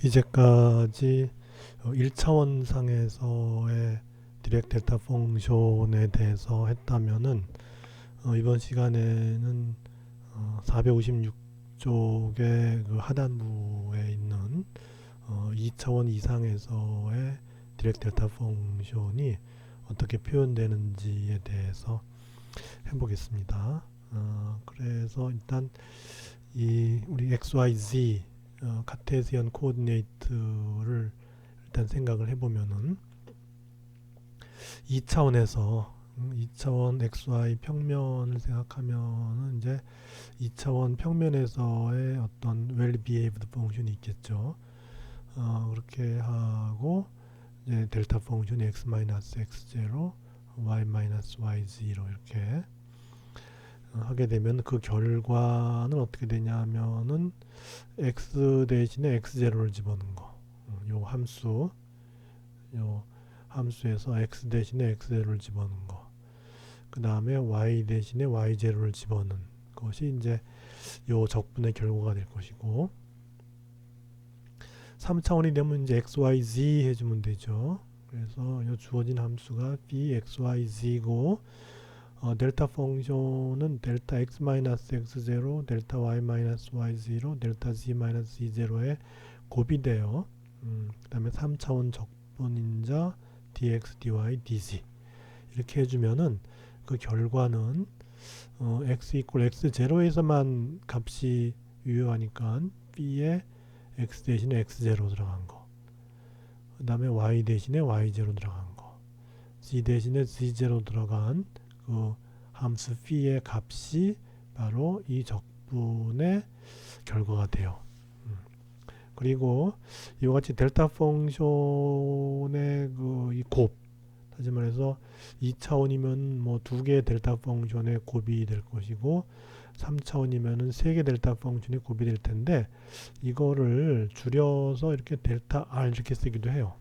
이제까지 1차원 상에서의 디렉 델타 펑션에 대해서 했다면은 이번 시간에는 456쪽의 그 하단부에 있는 2차원 이상에서의 디렉 델타 펑션이 어떻게 표현되는지에 대해서 해보겠습니다. 그래서 일단 이 우리 XYZ 카테시언 코오디네이트를 일단 생각을 해보면은 2차원에서 2차원 XY 평면을 생각하면은 이제 2차원 평면에서의 어떤 well behaved 펑션이 있겠죠. 그렇게 하고 이제 델타 펑션이 x-x0, y-y0 이렇게 하게 되면 그 결과는 어떻게 되냐면은 x 대신에 x0를 집어넣은 거. 요 함수에서 x 대신에 x0를 집어넣은 거. 그 다음에 y 대신에 y0를 집어넣은 것이 이제 요 적분의 결과가 될 것이고, 3차원이 되면 이제 xyz 해주면 되죠. 그래서 요 주어진 함수가 bxyz고, 델타 펑션은 델타 x-x0, 델타 y-y0, 델타 z-z0의 곱이 돼요. 그 다음에 3차원 적분인자 dx, dy, dz 이렇게 해주면은 그 결과는 x 이퀄 x0에서만 값이 유효하니까 b에 x 대신에 x0 들어간 거, 그 다음에 y 대신에 y0 들어간 거, z 대신에 z0 들어간 그 함수 p의 값이 바로 이 적분의 결과가 돼요. 그리고 이와 같이 델타 펑션의 그 이 곱, 다시 말해서 2차원이면 뭐 두 개의 델타 펑션의 곱이 될 것이고, 3차원이면은 세 개 델타 펑션의 곱이 될 텐데, 이거를 줄여서 이렇게 델타 R 이렇게 쓰기도 해요.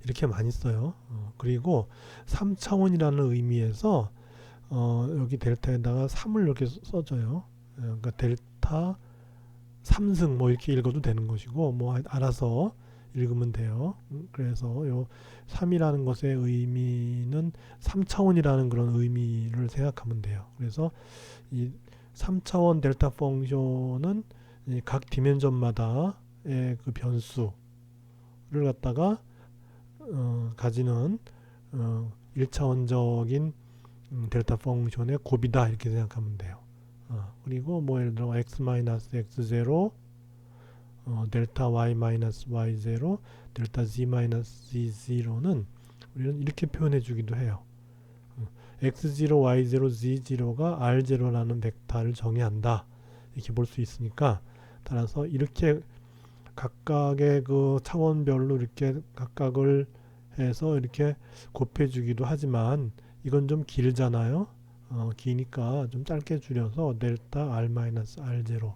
이렇게 많이 써요. 그리고 3차원이라는 의미에서 여기 델타에다가 3을 이렇게 써줘요. 그러니까 델타 3승 뭐 이렇게 읽어도 되는 것이고, 뭐 알아서 읽으면 돼요. 그래서 요 3이라는 것의 의미는 3차원이라는 그런 의미를 생각하면 돼요. 그래서 이 3차원 델타 펑션은 각 디멘전마다의 그 변수를 갖다가 가지는 1차원적인 델타 펑션의 곱이다 이렇게 생각하면 돼요. 그리고 뭐 예를 들어 x-x0, 델타 y-y0, 델타 z-z0는 우리는 이렇게 표현해 주기도 해요. x0, y0, z0가 r0라는 벡터를 정의한다 이렇게 볼 수 있으니까, 따라서 이렇게 각각의 그 차원별로 이렇게 각각을 해서 이렇게 곱해주기도 하지만 이건 좀 길잖아요. 기니까 좀 짧게 줄여서 델타 r-r0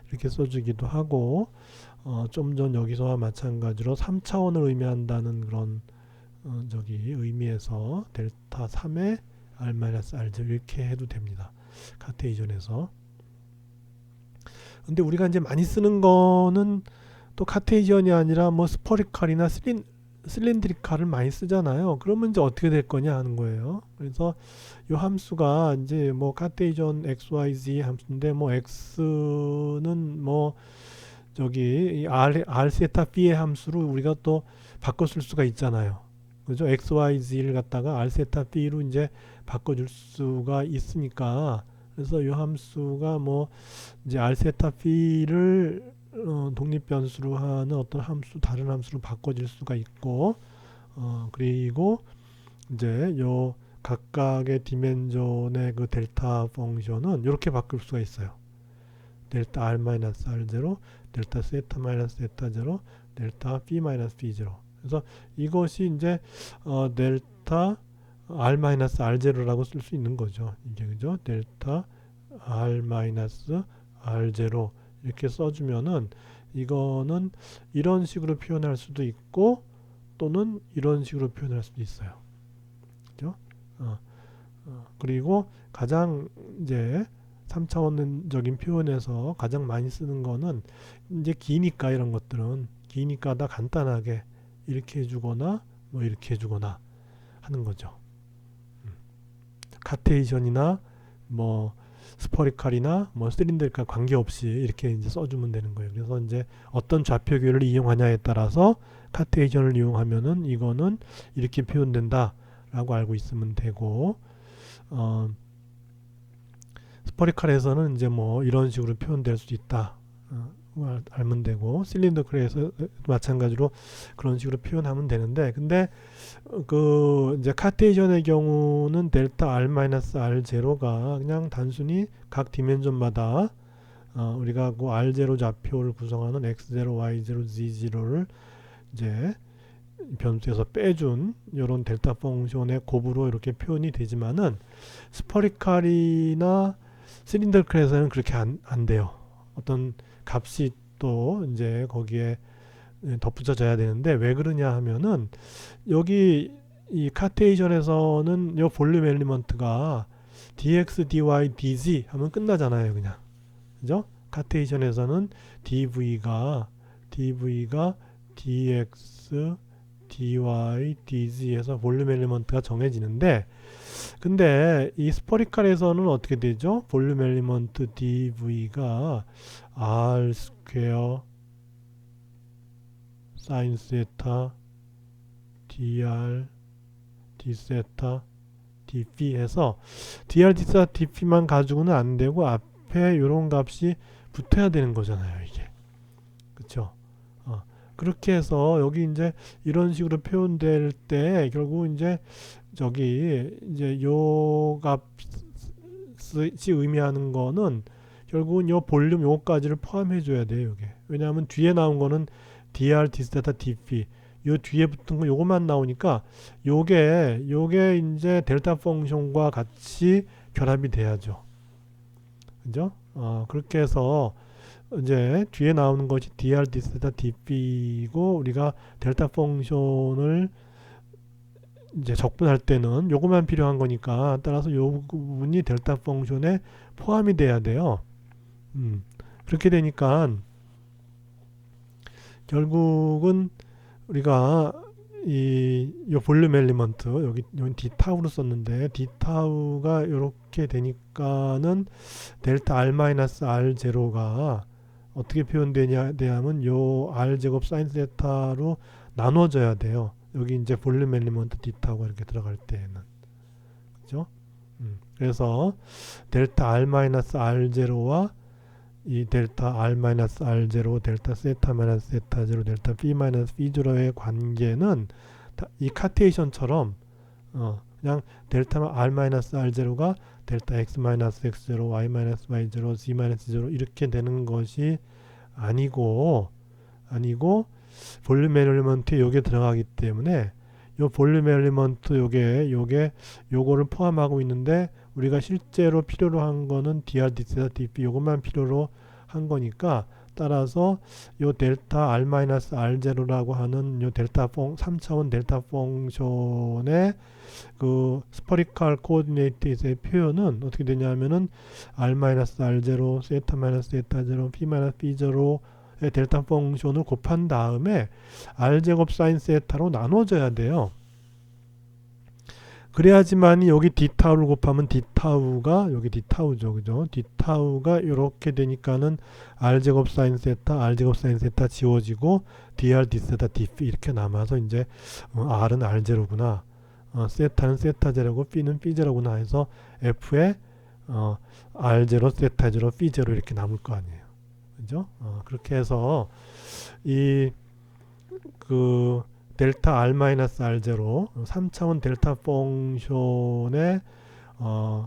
이렇게 써주기도 하고, 좀 전 여기서와 마찬가지로 3차원을 의미한다는 그런 의미에서 델타 3의 r-r0 이렇게 해도 됩니다. 카테이전에서. 근데 우리가 이제 많이 쓰는 거는 또 카테이전이 아니라 뭐 스퍼리칼이나 실린드리칼을 많이 쓰잖아요. 그러면 이제 어떻게 될 거냐 하는 거예요. 그래서 이 함수가 이제 뭐 카테이전 xyz 함수인데, 뭐 x는 뭐 저기 r 세타 b의 함수로 우리가 또 바꿔 쓸 수가 있잖아요. 그죠? xyz를 갖다가 r 세타 b로 이제 바꿔줄 수가 있으니까, 그래서 이 함수가 뭐 이제 r 세타 b를 독립 변수로 하는 어떤 함수, 다른 함수로 바꿔질 수가 있고, 그리고 이제 요 각각의 디멘전의 그 델타 펑션은 이렇게 바꿀 수가 있어요. 델타 r-r0, 델타 세타-세타0, 델타 b-b0. 그래서 이것이 이제 델타 r-r0라고 쓸 수 있는 거죠. 이게 그죠? 델타 r-r0 이렇게 써주면은 이거는 이런 식으로 표현할 수도 있고, 또는 이런 식으로 표현할 수도 있어요. 그죠? 그리고 가장 이제 3차원적인 표현에서 가장 많이 쓰는 거는 이제 기니까 이런 것들은 기니까 다 간단하게 이렇게 해주거나 뭐 이렇게 해주거나 하는 거죠. 카테이션이나 뭐 스퍼리칼이나 뭐 실린더리칼 관계없이 이렇게 이제 써주면 되는 거예요. 그래서 이제 어떤 좌표계를 이용하냐에 따라서 카테이션을 이용하면은 이거는 이렇게 표현된다라고 알고 있으면 되고, 스퍼리칼에서는 이제 뭐 이런 식으로 표현될 수 있다. 알면 되고, 실린더클에서 마찬가지로 그런 식으로 표현하면 되는데, 근데 그 이제 카테이션의 경우는 델타 r r 제로가 그냥 단순히 각 디멘전마다 우리가 그 r0 좌표를 구성하는 x0, y0, z0를 이제 변수에서 빼준 이런 델타 펑션의 곱으로 이렇게 표현이 되지만은 스퍼리칼이나 실린더클에서는 그렇게 안 돼요. 어떤 값이 또 이제 거기에 덧붙여져야 되는데, 왜 그러냐 하면은 여기 이 카테이션에서는 요 볼륨 엘리먼트가 dx, dy, dz 하면 끝나잖아요, 그냥. 그죠? 카테이션에서는 dv가 dx, dy, dz에서 볼륨 엘리먼트가 정해지는데, 근데 이 스퍼리칼에서는 어떻게 되죠? 볼륨 엘리먼트 dv가 r 스퀘어 사인 세타 dr d 세타 dp 해서 dr d 세타 dp만 가지고는 안 되고 앞에 이런 값이 붙어야 되는 거잖아요, 이게. 그쵸? 그렇게 해서 여기 이제 이런 식으로 표현될 때 결국 이제 저기 이제 요 값이 의미하는 거는 결국은 요 볼륨 요까지를 포함해 줘야 돼요, 이게. 왜냐하면 뒤에 나온 거는 dr d 세타 dp, 요 뒤에 붙은 거 요것만 나오니까 요게 이제 델타 펑션과 같이 결합이 돼야죠. 그죠? 그렇게 해서 이제 뒤에 나오는 것이 dr d 세타 dp고, 우리가 델타 펑션을 이제 적분할 때는 요것만 필요한 거니까, 따라서 요 부분이 델타 펑션에 포함이 돼야 돼요. 그렇게 되니까 결국은 우리가 요 볼륨 엘리먼트 여기 d 타우로 썼는데, d 타우가 이렇게 되니까는 델타 r r 제로가 어떻게 표현되냐 하면 요 r 제곱 사인 세타로 나눠져야 돼요. 여기 이제 볼륨 엘리먼트 d 타우가 이렇게 들어갈 때는. 그죠? 그래서 델타 r r 제로와 이 델타 r r0, 델타 세타 세타 제로, 델타 p p0의 관계는 이 카테이션처럼 그냥 델타 r r0가 델타 x x0, y y0, z z0 이렇게 되는 것이 아니고 볼륨 엘리먼트에 요게 들어가기 때문에 요 볼륨 엘리먼트 요거를 포함하고 있는데, 우리가 실제로 필요로 한 거는 dr, dθ, dp 요것만 필요로 한 거니까, 따라서 요 델타 r r0라고 하는 요 델타 3차원 델타 펑션의 그 스퍼리칼 코오디네이트의 표현은 어떻게 되냐면은 r r0, 세타 세타 제로, p p0의 델타 펑션을 곱한 다음에 r 제곱 사인 세타로 나눠져야 돼요. 그래야지만이 여기 d타우를 곱하면 d타우가 여기 d타우죠, 그죠? d타우가 이렇게 되니까는 r 제곱 사인 세타 지워지고 dr d 세타 dp 이렇게 남아서 이제 r은 r0구나, 세타는 세타 제로고 p는 p 제로구나 해서 f에 r0 세타 제로 p 제로 이렇게 남을 거 아니에요, 그죠? 그렇게 해서 이 그 델타 r r0 3차원 델타 펑션의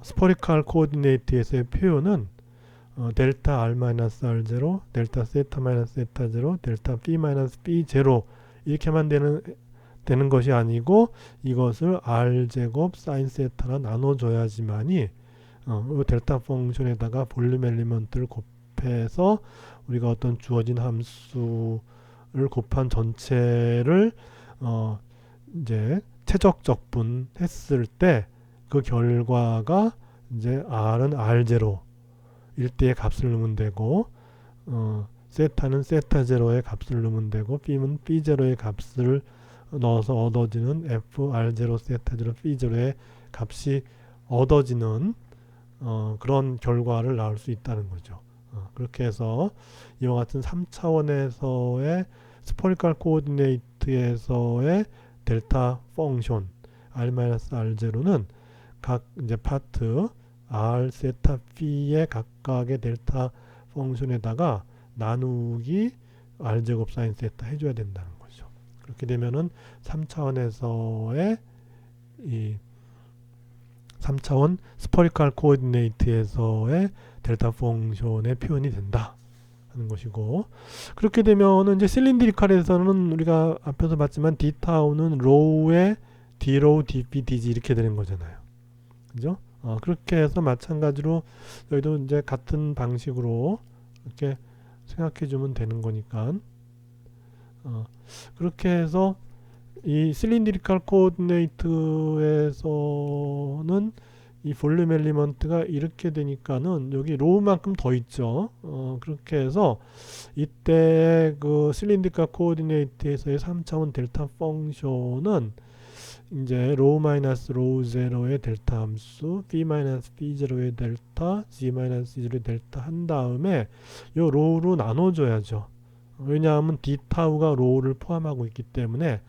스퍼리칼 코오디네이트에서의 표현은 델타 r r0, 델타 세타 세타 제로, 델타 p p 제로 이렇게만 되는 것이 아니고, 이것을 r 제곱 사인 세타로 나눠줘야지만이 델타 펑션에다가 볼륨 엘리먼트를 곱해서 우리가 어떤 주어진 함수를 곱한 전체를 이제 최적 적분했을 때 그 결과가 이제 r은 r0 일대의 값을 넣으면 되고, 세타는 세타 제로의 값을 넣으면 되고, B는 B 제로의 값을 넣어서 얻어지는 FR0 세타 제로 B 제로의 값이 얻어지는 그런 결과를 낳을 수 있다는 거죠. 그렇게 해서 이와 같은 3차원에서의 스포리컬 코오디네이트에서의 델타 펑션 R-R0는 각 이제 파트 R, 세타, P의 각각의 델타 펑션에다가 나누기 R제곱 사인 세타 해줘야 된다는 거죠. 그렇게 되면은 3차원에서의 이 3차원 스퍼리컬 코오디네이트에서의 델타 펑션의 표현이 된다 하는 것이고, 그렇게 되면은 이제 실린드리컬에서는 우리가 앞에서 봤지만 d타우는 로우의 d로우, dp, dg 이렇게 되는 거잖아요. 그죠? 그렇게 해서 마찬가지로 여기도 이제 같은 방식으로 이렇게 생각해 주면 되는 거니까, 그렇게 해서 이 실린드리컬 코오디네이트에서는 이 볼륨 엘리먼트가 이렇게 되니까는 여기 로우만큼 더 있죠. 그렇게 해서 이때 그 실린드리컬 코오디네이트에서의 3차원 델타 펑션은 이제 로우 마이너스 로우 제로의 델타 함수, B 마이너스 B 제로의 델타, G 마이너스 C 제로의 델타 한 다음에 요 로우로 나눠줘야죠. 왜냐하면 D 타우가 로우를 포함하고 있기 때문에,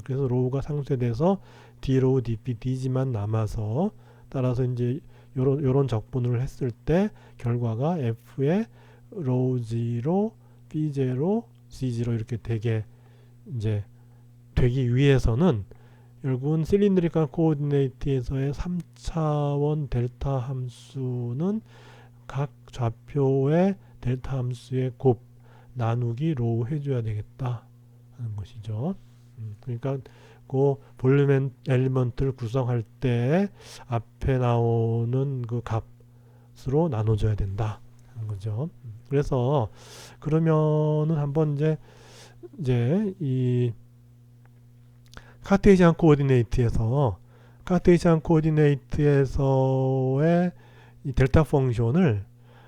그래서 로우가 상쇄돼서 D 로우, DP, DG만 남아서, 따라서 이제 요런 적분을 했을 때 결과가 F의 로우 0, B 0, C 0 이렇게 되게 이제 되기 위해서는 결국은 실린드리컬 코오디네이트에서의 3차원 델타 함수는 각 좌표의 델타 함수의 곱 나누기 로우 해줘야 되겠다 하는 것이죠. 그러니까 그 볼륨 엘리먼트를 구성할 때 앞에 나오는 그 값으로 나눠줘야 된다 하는 거죠. 그래서 그러면은 한번 이제 이 카테시안 코오디네이트에서의 이 델타 펑션을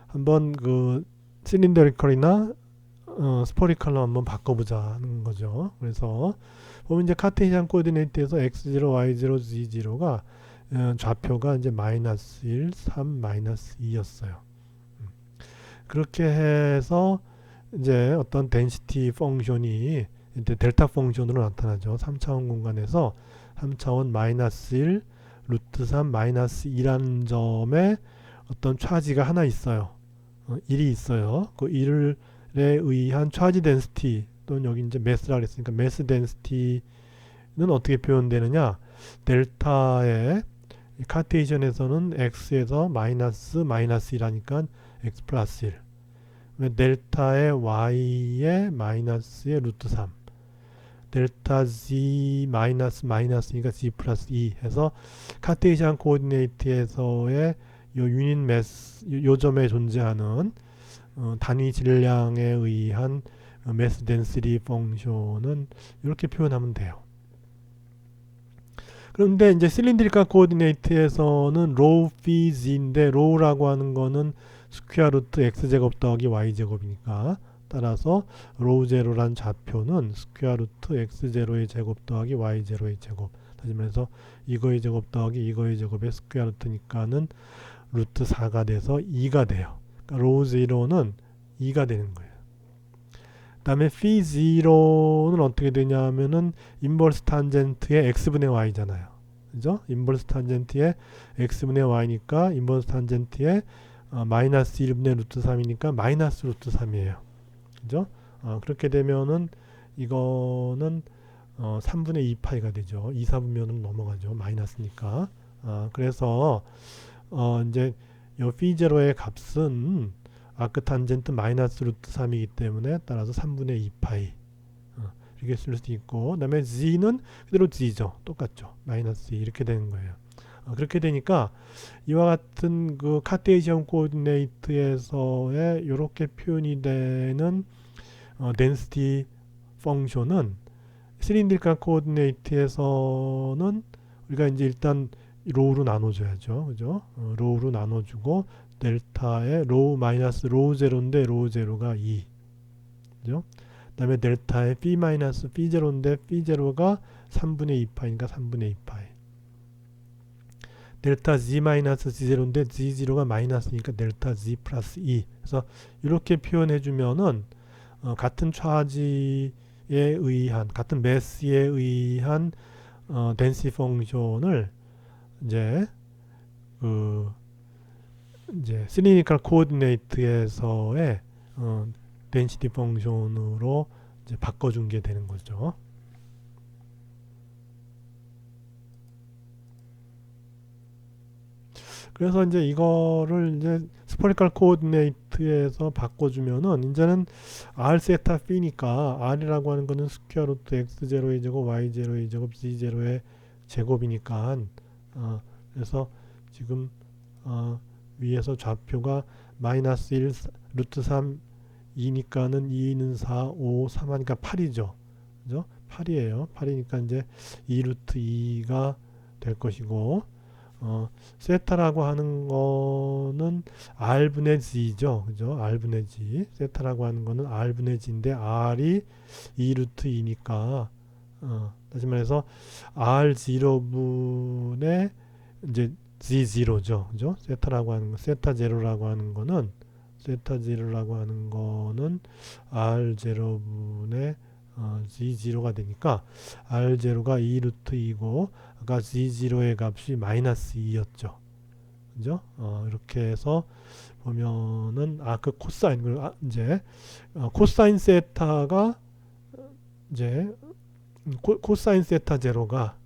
한번 그 실린더리컬이나 스포리컬로 한번 바꿔보자는 거죠. 그래서 보면 이제 카테시안 코오디네이트에서 x0, y0, z0가 좌표가 이제 마이너스 1, 3, 마이너스 2였어요. 그렇게 해서 이제 어떤 덴시티 펑션이 델타 펑션으로 나타나죠. 3차원 공간에서 3차원 마이너스 1, 루트 3, 마이너스 2라는 점에 어떤 차지가 하나 있어요. 1이 있어요. 그 1에 의한 차지 덴시티, 또는 여기 이제 매스라 그랬으니까 매스 덴시티는 어떻게 표현되느냐, 델타의 카테이션에서는 x에서 마이너스 1하니까 x 플러스 1, 델타의 y의 마이너스의 루트 3, 델타 z 마이너스니까 z 플러스 2 해서 카테이션 코오디네이트에서의 요 유닛 매스, 요 점에 존재하는 단위 질량에 의한 매스 덴시티 펑션은 이렇게 표현하면 돼요. 그런데 이제 실린드리컬 코오디네이트에서는 로우 피즈인데, 로우라고 하는 거는 스퀘어 루트 x제곱 더하기 y제곱이니까, 따라서 로우 제로란 좌표는 스퀘어 루트 x0의 제곱 더하기 y0의 제곱, 다시 말해서 이거의 제곱 더하기 이거의 제곱의 스퀘어 루트니까는 루트 4가 돼서 2가 돼요. 그러니까 로우 0는 2가 되는 거예요. 그 다음에 phi 0는 어떻게 되냐면은 인버스 탄젠트의 x분의 y잖아요. 그죠? 인버스 탄젠트의 x분의 y니까 인버스 탄젠트의 마이너스 1분의 루트 3이니까 마이너스 루트 3이에요. 그죠? 그렇게 되면은 이거는 3분의 2파이가 되죠. 2, 4분면은 넘어가죠. 마이너스니까. 그래서 이제 요 phi0의 값은 아크 탄젠트 마이너스 루트 3이기 때문에 따라서 3분의 2파이 이렇게 쓸 수 있고, 그 다음에 z는 그대로 z죠. 똑같죠. 마이너스 2 이렇게 되는 거예요. 그렇게 되니까 이와 같은 그 카테이션 코오디네이트에서의 이렇게 표현이 되는 덴시티 펑션은 실린드리컬 코오디네이트에서는 우리가 이제 일단 로우로 나눠줘야죠. 그죠? 로우로 나눠주고 델타의 로우 마이너스 로우 제로인데 로우 제로가 2. 그죠? 그 다음에 델타의 phi 마이너스 phi 제로인데 phi 제로가 3분의 2파이니까 3분의 2파이. 델타 z 마이너스 z 제로인데 z 제로가 마이너스니까 델타 z 플러스 2. 그래서 이렇게 표현해 주면은 같은 차지에 의한 같은 매스에 의한 덴시티 펑션을 이제 이제 시리니컬 코오디네이트에서의 덴시티 펑션으로 이제 바꿔준 게 되는 거죠. 그래서 이제 이거를 이제 스퍼리컬 코오디네이트에서 바꿔주면은 이제는 r 세타 p니까 r이라고 하는 거는 스퀘어 루트 x0의 제곱 y0의 제곱 z0의 제곱이니까 그래서 지금 위에서 좌표가 마이너스 1 루트 3 2니까는 2는 4 5 3 하니까 8이죠. 그죠? 8이에요. 8이니까 이제 2 루트 2가 될 것이고 세타라고 하는 거는 r분의 g죠. 그죠? r분의 g. 세타라고 하는 거는 r분의 g인데 r이 2 루트 2니까 다시 말해서 r0분의 이제 g0죠. 그죠? 세타라고 하는 거, 세타 제로라고 하는 거는 r0분의 g0가 되니까 r0가 2 루트 2고 아까 g0의 값이 마이너스 2였죠. 그죠? 이렇게 해서 보면은 그 코사인 이제 코사인 세타가 이제 코사인 세타 제로가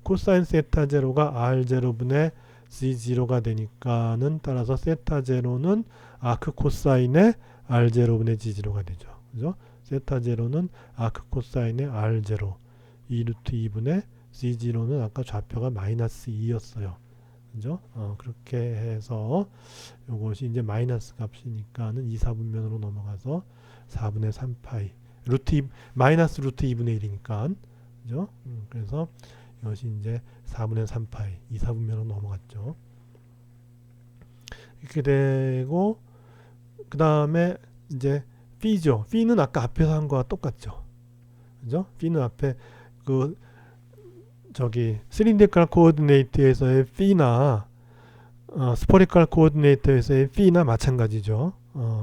코사인 세타 제로가 r0분의 g0가 되니까는 따라서 세타 제로는 아크 코사인의 r0분의 g0가 되죠. 그죠? 세타 제로는 아크 코사인의 r0 2 루트 2분의 g0는 아까 좌표가 마이너스 2였어요. 그죠? 그렇게 해서 요것이 이제 마이너스 값이니까는 2, 4분면으로 넘어가서 4분의 3파이 루트 2, 마이너스 루트 2분의 1이니까 그죠? 그래서 이것이 이제 4분의 3파이 2, 4분면으로 넘어갔죠. 이렇게 되고 그 다음에 이제 p죠. p는 아까 앞에서 한 거와 똑같죠. 그죠? p는 앞에 그 저기 시린디컬 코오디네이트에서의 p나 스포리컬 코오디네이트에서의 p나 마찬가지죠.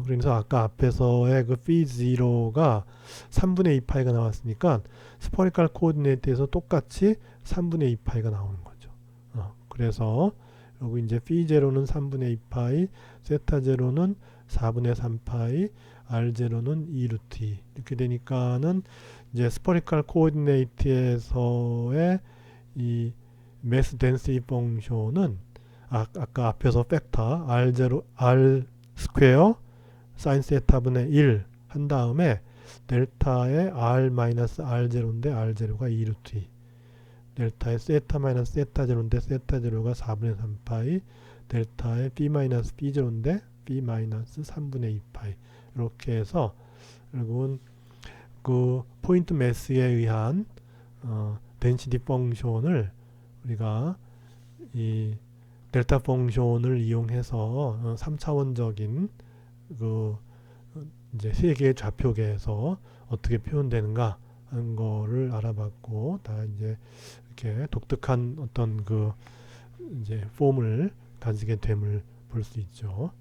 그래서 아까 앞에서의 그 phi0가 3분의 2파이가 나왔으니까 스포리컬 코오디네이트에서 똑같이 3분의 2파이가 나오는 거죠. 그래서 여기 이제 phi0는 3분의 2파이, 세타0는 4분의 3파이, r0는 2 루트 2 이렇게 되니까는 이제 스포리컬 코오디네이트에서의 이 매스 덴시티 펑션은 아까 앞에서 팩터 r0 r 스퀘어 사인 세타분의 1 한 다음에 델타의 r 마이너스 r0인데 r0가 2 루트 2 델타의 세타 마이너스 세타 제로인데 세타 제로가 4분의 3파이 델타의 b 마이너스 b 제로인데 b 마이너스 3분의 2파이 이렇게 해서 결국은 그 포인트 매스에 의한 덴시티 펑션을 우리가 이 델타 펑션을 이용해서 3차원적인 그 이제 세 개의 좌표계에서 어떻게 표현되는가 하는 거를 알아봤고 다 이제 이렇게 독특한 어떤 그 이제 폼을 가지게 됨을 볼 수 있죠.